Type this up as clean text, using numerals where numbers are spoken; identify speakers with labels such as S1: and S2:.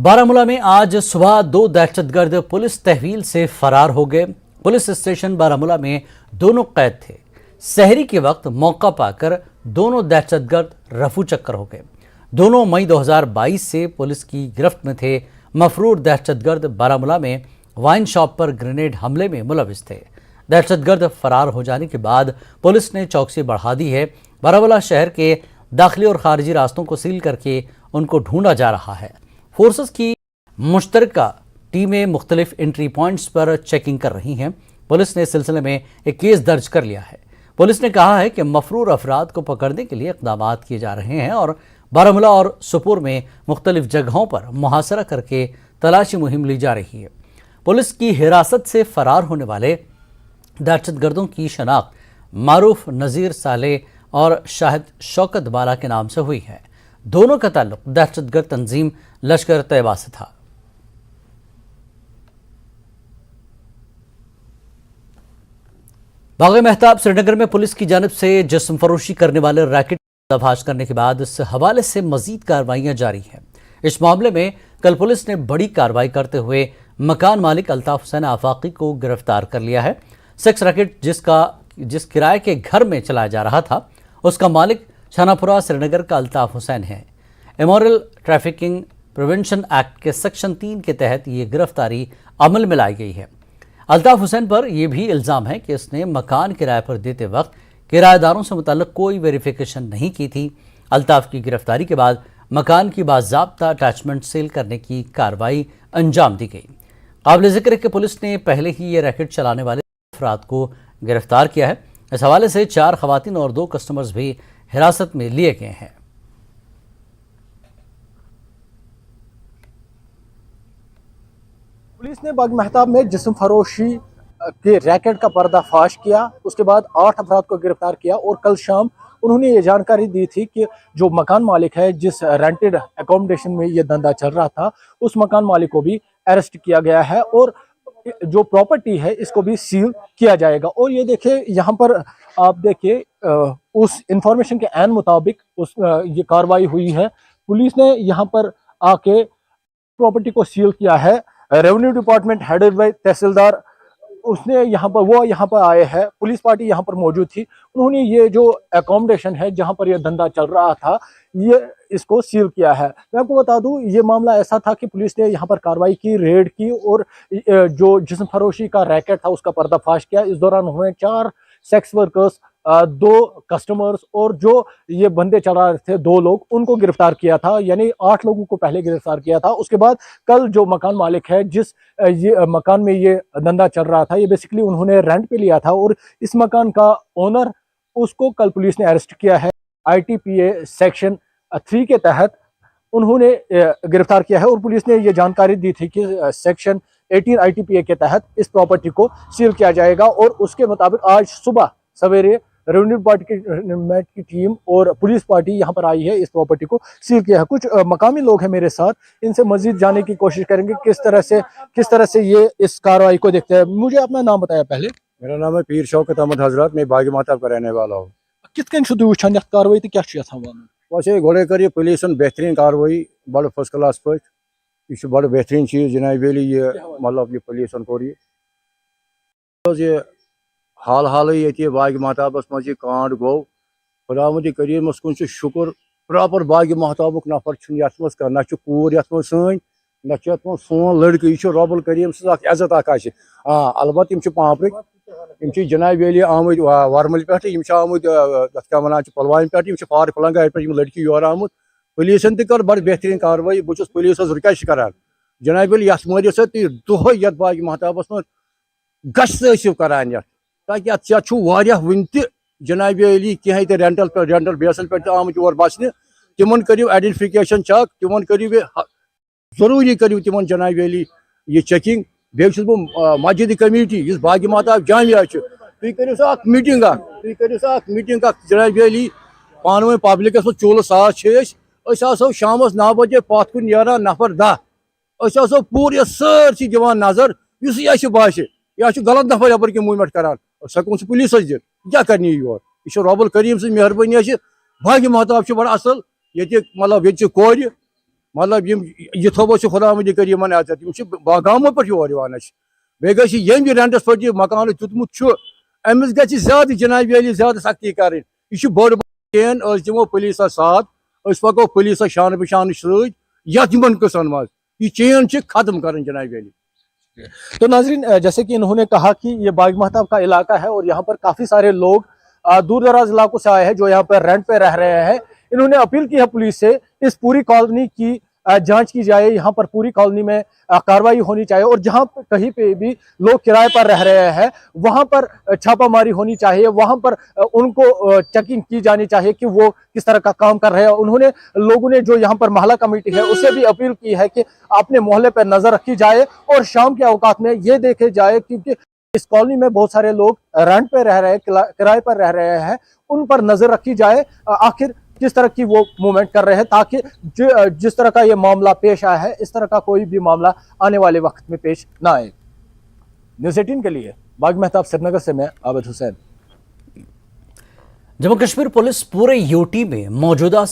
S1: बारामूला में आज सुबह दो दहशतगर्द पुलिस तहवील से फरार हो गए। पुलिस स्टेशन बारामूला में दोनों कैद थे। सहरी के वक्त मौका पाकर दोनों दहशतगर्द रफू चक्कर हो गए। दोनों मई 2022 से पुलिस की गिरफ्त में थे। मफरूर दहशतगर्द बारामूला में वाइन शॉप पर ग्रेनेड हमले में मुलविस थे। दहशतगर्द फरार हो जाने के बाद पुलिस ने चौकसी बढ़ा दी है। बारामूला शहर के दाखिली और खारजी रास्तों को सील करके उनको ढूंढा जा रहा है। फोर्सेस की मुश्तरका टीमें मुख्तलिफ एंट्री पॉइंट्स पर चेकिंग कर रही हैं। पुलिस ने इस सिलसिले में एक केस दर्ज कर लिया है। पुलिस ने कहा है कि मफरूर अफराद को पकड़ने के लिए इक़दाम किए जा रहे हैं और बारामूला और सुपुर में मुख्तलिफ जगहों पर मुहासरा करके तलाशी मुहिम ली जा रही है। पुलिस की हिरासत से फरार होने वाले दहशतगर्दों की शनाख्त मारूफ नज़ीर साले और शाहिद शौकत बाला के नाम से हुई है। दोनों का ताल्लुक दहशतगर्द तंजीम लश्कर तैयबा से था। बाग़ महताब श्रीनगर में पुलिस की जानिब से जिस्म फरोशी करने वाले रैकेट का पर्दाफाश करने के बाद इस हवाले से मजीद कार्रवाइयां जारी हैं। इस मामले में कल पुलिस ने बड़ी कार्रवाई करते हुए मकान मालिक अल्ताफ हुसैन आफाकी को गिरफ्तार कर लिया है। सेक्स रैकेट जिस किराए के घर में चलाया जा रहा था उसका मालिक छानापुरा श्रीनगर का अल्ताफ हुसैन है। इमोरल ट्रैफिकिंग प्रिवेंशन एक्ट के सेक्शन 3 के तहत ये गिरफ्तारी अमल में लाई गई है। अल्ताफ हुसैन पर यह भी इल्ज़ाम है कि इसने मकान किराए पर देते वक्त किराएदारों से मुताल्लिक कोई वेरिफिकेशन नहीं की थी। अल्ताफ की गिरफ्तारी के बाद मकान की बाज़ाब्ता अटैचमेंट सील करने की कार्रवाई अंजाम दी गई। काबिल ज़िक्र है कि पुलिस ने पहले ही ये रैकेट चलाने वाले अफराद को गिरफ्तार किया है। इस हवाले से 4 खवातीन और 2 कस्टमर्स भी हिरासत में लिए गए हैं।
S2: पुलिस ने बाग़ महताब में जिस्म फरोशी के रैकेट का पर्दाफाश किया। उसके बाद 8 अफराद को गिरफ्तार किया और कल शाम उन्होंने ये जानकारी दी थी कि जो मकान मालिक है जिस रेंटेड एकोमोडेशन में ये धंधा चल रहा था उस मकान मालिक को भी अरेस्ट किया गया है और जो प्रॉपर्टी है इसको भी सील किया जाएगा। और ये देखिए यहाँ पर आप देखिए उस इंफॉर्मेशन के ऐन मुताबिक ये कार्रवाई हुई है। पुलिस ने यहाँ पर आके प्रॉपर्टी को सील किया है। रेवेन्यू डिपार्टमेंट हेडेड बाय तहसीलदार उसने यहाँ पर आए हैं। पुलिस पार्टी यहाँ पर मौजूद थी। उन्होंने ये जो एकोमोडेशन है जहाँ पर यह धंधा चल रहा था ये इसको सील किया है। मैं आपको बता दूं ये मामला ऐसा था कि पुलिस ने यहाँ पर कार्रवाई की, रेड की और जो जिस्म फरोशी का रैकेट था उसका पर्दाफाश किया। इस दौरान उन्होंने 4 सेक्स वर्कर्स, 2 कस्टमर्स और जो ये बंदे चला रहे थे 2 लोग उनको गिरफ्तार किया था। यानी 8 लोगों को पहले गिरफ्तार किया था। उसके बाद कल जो मकान मालिक है जिस ये मकान में ये धंधा चल रहा था ये बेसिकली उन्होंने रेंट पे लिया था और इस मकान का ओनर उसको कल पुलिस ने अरेस्ट किया है। ITPA सेक्शन 3 के तहत उन्होंने गिरफ्तार किया है और पुलिस ने ये जानकारी दी थी कि सेक्शन 18 ITPA के तहत इस प्रॉपर्टी को सील किया जाएगा। और उसके मुताबिक आज सुबह सवेरे रेवेन्यू डिपार्टमेंट की टीम और पुलिस पार्टी यहाँ पर आई है, इस प्रॉपर्टी को सील किया है। कुछ मकामी लोग हैं मेरे साथ, इनसे मजीद जाने की कोशिश करेंगे किस तरह से ये इस कार्रवाई को देखते हैं। मुझे अपना नाम बताया पहले।
S3: मेरा नाम है पीर शौकत अहमद हजरत। मैं बाग़ महताब का रहने वाला हूँ।
S2: कित वुचान कार्रवाई तो क्या
S3: वैसे गोड़े कर पुलिस बेहतरीन कार्रवाई बड़ फर्स्ट क्लास पे यह बड़ बेहतरीन चीज़ जनाब ये मतलब ये पुलिस कोर ये हाल हाल ये बाग़ महताबस मज कांड गो खुदावंद करीमस कुन शुक्र प्रॉपर बाग़ महताबुक नफर ये ना कूर ये सन ना सोन लड़क यह रब्बुल करीम सज इज्जत अलबत्त पापरक जनाब आमद वरमल पे आमद क्या वन पुलवाम पे फार फलंगा पे लड़की योर आमुत पुलिसन कर बड़ बेहतरीन कार्रवाई। बहुत पुलिस रिक्वेस्ट करान जनाब ये मारियो सा तुह ये बाग़ महताबस मज गश्त करान ताकि वन जनाब कहें तो रेंटल बेसल पे आमुत योर बसने तिमन करू आइडेंटिफिकेशन चेक तिमन करू जरूरी करू तिमन जनाब ये चेकिंग बेस मस्जिद कमेटी इस बाग़ महताब जामिया तुम करो मीटिंग जनाब पान वन पब्लिक चूल सास आसो शाम 9 बजे पथ कुन नारान नफर 10 आसो पूरे सारसी दिवान नजर यह बासे यह गलत नफर यपर की मूवमेंट करान सकुन पुलिस दित क्या करनी योर यह रब्बुल करीम सज मेहरबानी बाग़ महताब बड़ असल ये मतलब ये कोर मतलब ये थोबो से खुदा मुझे करिए मन आता गामों पर योर यवान बे गई यम रेंटस पे मकान तुतमुत अमिस गि ज्यादा जनाब वाली ज्यादा सख्ती कर यह बड़ चेन दिमो पुलिस साथ पको पुलिस शान बशान सत कसन मज यह चेन खत्म कर जनाब वाली।
S2: तो नाजरीन, जैसे कि इन्होंने कहा कि ये बाग महताब का इलाका है और यहाँ पर काफ़ी सारे लोग दूर दराज इलाकों से आए हैं जो यहाँ पर रेंट पे रह रहे हैं। इन्होंने अपील की है पुलिस से इस पूरी कॉलोनी की जांच की जाए, यहाँ पर पूरी कॉलोनी में कार्रवाई होनी चाहिए और जहाँ कहीं पे भी लोग किराए पर रह रहे हैं वहाँ पर छापामारी होनी चाहिए, वहाँ पर उनको चेकिंग की जानी चाहिए कि वो किस तरह का काम कर रहे हैं। उन्होंने लोगों ने जो यहाँ पर मोहल्ला कमेटी है उससे भी अपील की है कि अपने मोहल्ले पर नजर रखी जाए और शाम के औकात में ये देखे जाए, क्योंकि इस कॉलोनी में बहुत सारे लोग रेंट पे रह रहे हैं, किराए पर रह रहे हैं, उन पर नजर रखी जाए आखिर किस तरह की वो मूवमेंट कर रहे हैं, ताकि जिस तरह का ये मामला पेश आया है इस तरह का कोई भी मामला आने वाले वक्त में पेश ना आए। न्यूज़ 18 के लिए बाग महताब श्रीनगर से मैं आबिद हुसैन।
S1: जम्मू कश्मीर पुलिस पूरे यूटी में मौजूदा